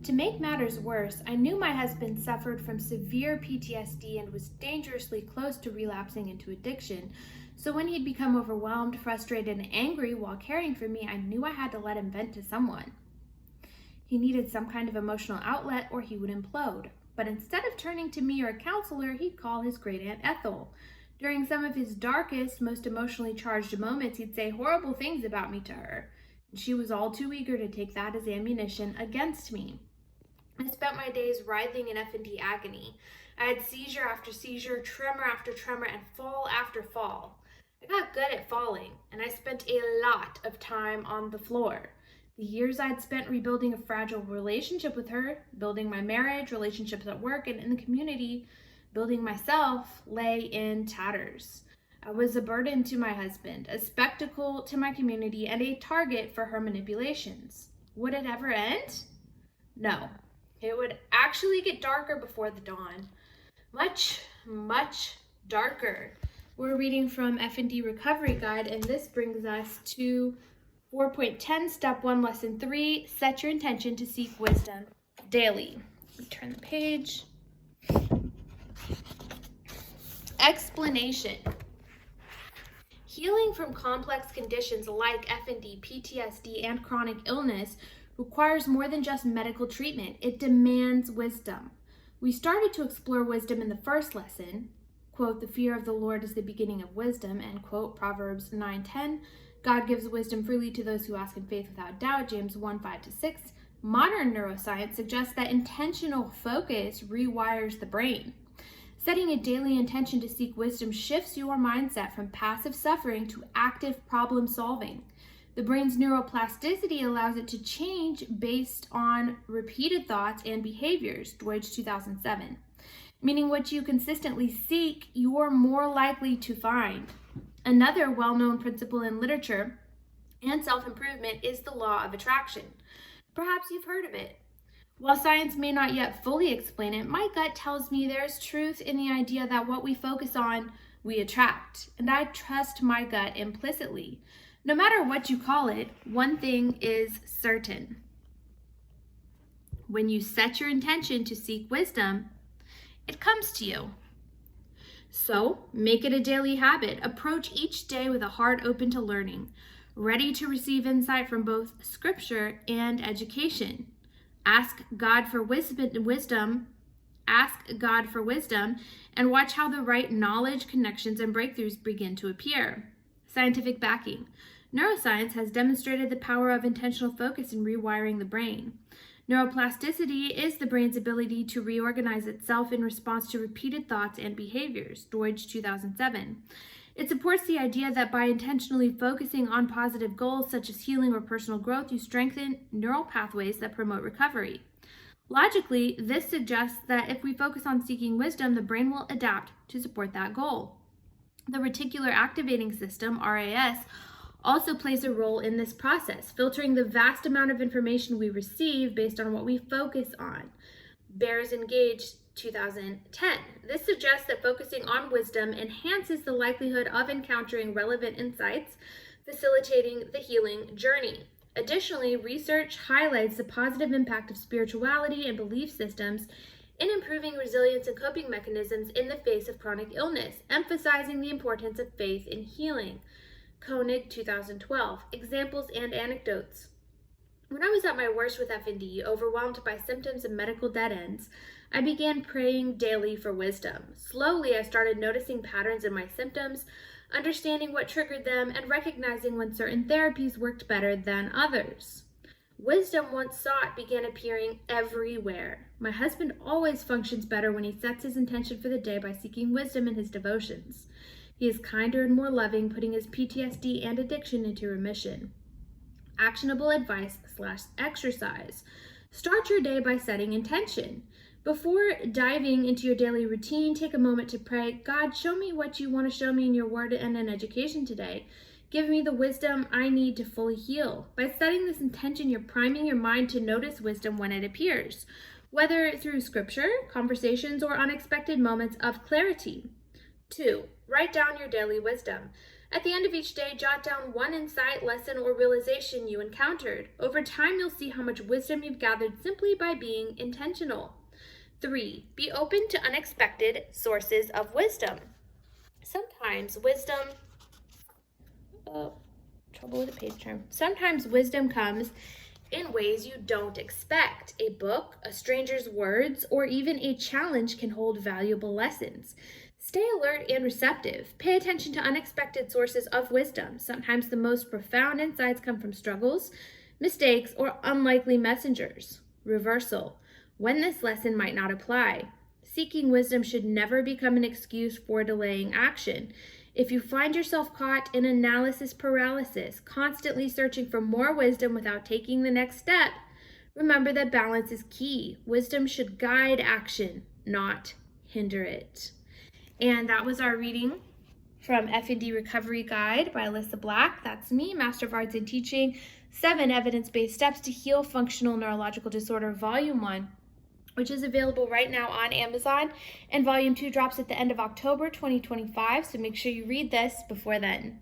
To make matters worse, I knew my husband suffered from severe PTSD and was dangerously close to relapsing into addiction. So when he'd become overwhelmed, frustrated, and angry while caring for me, I knew I had to let him vent to someone. He needed some kind of emotional outlet or he would implode. But instead of turning to me or a counselor, he'd call his great aunt Ethel. During some of his darkest, most emotionally charged moments, he'd say horrible things about me to her. And she was all too eager to take that as ammunition against me. I spent my days writhing in FND agony. I had seizure after seizure, tremor after tremor, and fall after fall. I got good at falling, and I spent a lot of time on the floor. The years I'd spent rebuilding a fragile relationship with her, building my marriage, relationships at work, and in the community, building myself, lay in tatters. I was a burden to my husband, a spectacle to my community, and a target for her manipulations. Would it ever end? No. It would actually get darker before the dawn. Much, much darker. We're reading from FND Recovery Guide, and this brings us to 4.10, Step 1, Lesson 3, Set your intention to seek wisdom daily. Turn the page. Explanation. Healing from complex conditions like FND, PTSD, and chronic illness requires more than just medical treatment. It demands wisdom. We started to explore wisdom in the first lesson. Quote, the fear of the Lord is the beginning of wisdom, end quote, Proverbs 9:10. God gives wisdom freely to those who ask in faith without doubt, James 1:5-6. Modern neuroscience suggests that intentional focus rewires the brain. Setting a daily intention to seek wisdom shifts your mindset from passive suffering to active problem solving. The brain's neuroplasticity allows it to change based on repeated thoughts and behaviors, Deutsch 2007. Meaning what you consistently seek, you're more likely to find. Another well-known principle in literature and self-improvement is the law of attraction. Perhaps you've heard of it. While science may not yet fully explain it, my gut tells me there's truth in the idea that what we focus on, we attract. And I trust my gut implicitly. No matter what you call it, one thing is certain. When you set your intention to seek wisdom, it comes to you. So, make it a daily habit. Approach each day with a heart open to learning, ready to receive insight from both scripture and education. Ask God for wisdom. Ask God for wisdom and watch how the right knowledge, connections, and breakthroughs begin to appear. Scientific backing. Neuroscience has demonstrated the power of intentional focus in rewiring the brain. Neuroplasticity is the brain's ability to reorganize itself in response to repeated thoughts and behaviors, Deutsch 2007. It supports the idea that by intentionally focusing on positive goals such as healing or personal growth, you strengthen neural pathways that promote recovery. Logically, this suggests that if we focus on seeking wisdom, the brain will adapt to support that goal. The reticular activating system, RAS, also plays a role in this process, filtering the vast amount of information we receive based on what we focus on. Bears Engaged 2010. This suggests that focusing on wisdom enhances the likelihood of encountering relevant insights, facilitating the healing journey. Additionally, research highlights the positive impact of spirituality and belief systems in improving resilience and coping mechanisms in the face of chronic illness, emphasizing the importance of faith in healing. Koenig 2012. Examples and anecdotes. When I was at my worst with FND, overwhelmed by symptoms and medical dead ends, I began praying daily for wisdom. Slowly, I started noticing patterns in my symptoms, understanding what triggered them, and recognizing when certain therapies worked better than others. Wisdom once sought began appearing everywhere. My husband always functions better when he sets his intention for the day by seeking wisdom in his devotions. He is kinder and more loving, putting his PTSD and addiction into remission. Actionable advice/exercise. Start your day by setting intention. Before diving into your daily routine, take a moment to pray, God, show me what you want to show me in your word and in education today. Give me the wisdom I need to fully heal. By setting this intention, you're priming your mind to notice wisdom when it appears, whether through scripture, conversations, or unexpected moments of clarity. 2. Write down your daily wisdom. At the end of each day, jot down one insight, lesson, or realization you encountered. Over time, you'll see how much wisdom you've gathered simply by being intentional. 3. Be open to unexpected sources of wisdom. Sometimes wisdom comes in ways you don't expect. A book, a stranger's words, or even a challenge can hold valuable lessons. Stay alert and receptive. Pay attention to unexpected sources of wisdom. Sometimes the most profound insights come from struggles, mistakes, or unlikely messengers. Reversal. When this lesson might not apply. Seeking wisdom should never become an excuse for delaying action. If you find yourself caught in analysis paralysis, constantly searching for more wisdom without taking the next step, remember that balance is key. Wisdom should guide action, not hinder it. And that was our reading from FND Recovery Guide by Alyssa Black. That's me, Master of Arts in Teaching, 7 Evidence-Based Steps to Heal Functional Neurological Disorder, Volume 1. Which is available right now on Amazon, and Volume 2 drops at the end of October 2025, so make sure you read this before then.